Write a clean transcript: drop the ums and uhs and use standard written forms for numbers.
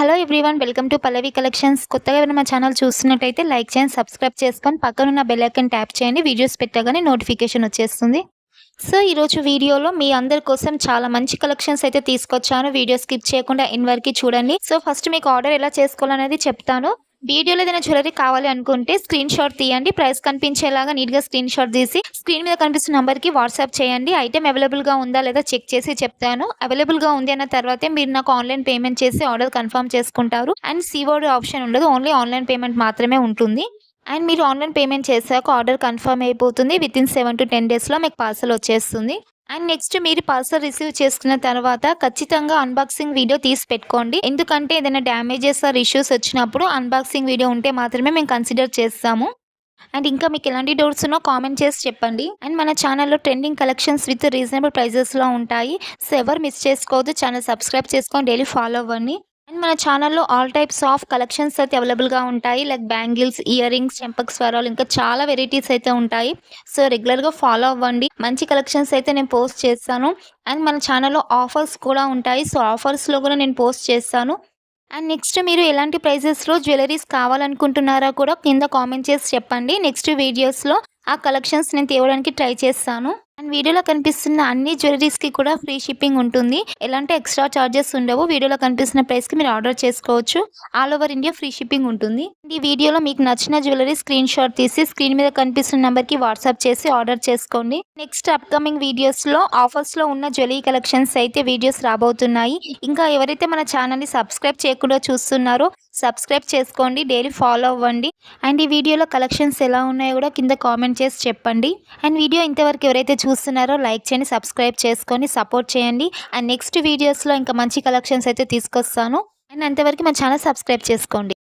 Hello everyone, welcome to Pallavi collections. కొత్తగా ఎవరైనా మా ఛానల్ చూస్తున్నట్టయితే లైక్ చేయండి, సబ్స్క్రైబ్ చేసుకొని పక్కనున్న బెల్ ఐకాన్ ట్యాప్ చేయండి. వీడియోస్ పెట్టగానే నోటిఫికేషన్ వచ్చేస్తుంది. సో ఈరోజు వీడియోలో మీ అందరి కోసం చాలా మంచి కలెక్షన్స్ అయితే తీసుకొచ్చాను. వీడియో స్కిప్ చేయకుండా ఎండ్ వరకు చూడండి. సో ఫస్ట్ మీకు ఆర్డర్ ఎలా చేసుకోవాలనేది చెప్తాను. వీడియోలో ఏదైనా జ్యువెలరీ కావాలి అనుకుంటే స్క్రీన్ షాట్ తీయండి. ప్రైస్ కనిపించేలాగా నీట్గా స్క్రీన్ షాట్ తీసి స్క్రీన్ మీద కనిపిస్తున్న నంబర్కి వాట్సాప్ చేయండి. ఐటెం అవైలబుల్గా ఉందా లేదా చెక్ చేసి చెప్తాను. అవైలబుల్గా ఉంది అన్న తర్వాతే మీరు నాకు ఆన్లైన్ పేమెంట్ చేసి ఆర్డర్ కన్ఫర్మ్ చేసుకుంటారు. అండ్ సిఓడి ఆప్షన్ ఉండదు, ఓన్లీ ఆన్లైన్ పేమెంట్ మాత్రమే ఉంటుంది. అండ్ మీరు ఆన్లైన్ పేమెంట్ చేశాక ఆర్డర్ కన్ఫర్మ్ అయిపోతుంది. వితిన్ 7 to 10 డేస్లో మీకు పార్సల్ వచ్చేస్తుంది. అండ్ నెక్స్ట్ మీరు పార్సల్ రిసీవ్ చేసుకున్న తర్వాత ఖచ్చితంగా అన్బాక్సింగ్ వీడియో తీసి పెట్టుకోండి. ఎందుకంటే ఏదైనా డ్యామేజెస్ ఆర్ ఇష్యూస్ వచ్చినప్పుడు అన్బాక్సింగ్ వీడియో ఉంటే మాత్రమే మేము కన్సిడర్ చేస్తాము. అండ్ ఇంకా మీకు ఎలాంటి డౌట్స్ ఉన్నా కామెంట్ చేసి చెప్పండి. అండ్ మన ఛానల్లో ట్రెండింగ్ కలెక్షన్స్ విత్ రీజనబుల్ ప్రైజెస్లో ఉంటాయి. సో ఎవరు మిస్ చేసుకోవద్దు. ఛానల్ సబ్స్క్రైబ్ చేసుకొని డైలీ ఫాలో అవ్వండి. అండ్ మన ఛానల్లో ఆల్ టైప్స్ ఆఫ్ కలెక్షన్స్ అయితే అవైలబుల్గా ఉంటాయి. లైక్ బ్యాంగిల్స్, ఇయర్ రింగ్స్, చెంపక్ స్వరాలు, ఇంకా చాలా వెరైటీస్ అయితే ఉంటాయి. సో రెగ్యులర్గా ఫాలో అవ్వండి. మంచి కలెక్షన్స్ అయితే నేను పోస్ట్ చేస్తాను. అండ్ మన ఛానల్లో ఆఫర్స్ కూడా ఉంటాయి. సో ఆఫర్స్లో కూడా నేను పోస్ట్ చేస్తాను. అండ్ నెక్స్ట్ మీరు ఎలాంటి ప్రైజెస్లో జ్యువెలరీస్ కావాలనుకుంటున్నారో కూడా కింద కామెంట్ చేసి చెప్పండి. నెక్స్ట్ వీడియోస్లో ఆ కలెక్షన్స్ నేను తేవడానికి ట్రై చేస్తాను. అండ్ వీడియోలో కనిపిస్తున్న అన్ని జ్యువెలరీస్కి కూడా ఫ్రీ షిప్పింగ్ ఉంటుంది. ఎలాంటి ఎక్స్ట్రా చార్జెస్ ఉండవు. వీడియోలో కనిపిస్తున్న ప్రైస్కి మీరు ఆర్డర్ చేసుకోవచ్చు. All over India free shipping ఉంటుంది. ఈ వీడియోలో మీకు నచ్చిన జ్యువెలరీ స్క్రీన్ షాట్ తీసి స్క్రీన్ మీద కనిపిస్తున్న నెంబర్కి వాట్సాప్ చేసి ఆర్డర్ చేసుకోండి. నెక్స్ట్ అప్కమింగ్ వీడియోస్లో ఆఫర్స్లో ఉన్న జ్యువెలరీ కలెక్షన్స్ అయితే వీడియోస్ రాబోతున్నాయి. ఇంకా ఎవరైతే మన ఛానల్ని సబ్స్క్రైబ్ చేయకుండా చూస్తున్నారో సబ్స్క్రైబ్ చేసుకోండి, డైలీ ఫాలో అవ్వండి. అండ్ ఈ వీడియోలో కలెక్షన్స్ ఎలా ఉన్నాయో కూడా కింద కామెంట్ చేసి చెప్పండి. అండ్ వీడియో ఇంతవరకు ఎవరైతే చూస్తున్నారో లైక్ చేయండి, సబ్స్క్రైబ్ చేసుకొని సపోర్ట్ చేయండి. అండ్ నెక్స్ట్ వీడియోస్లో ఇంకా మంచి కలెక్షన్స్ అయితే తీసుకొస్తాను. అండ్ అంతవరకు మన ఛానల్ సబ్స్క్రైబ్ చేసుకోండి.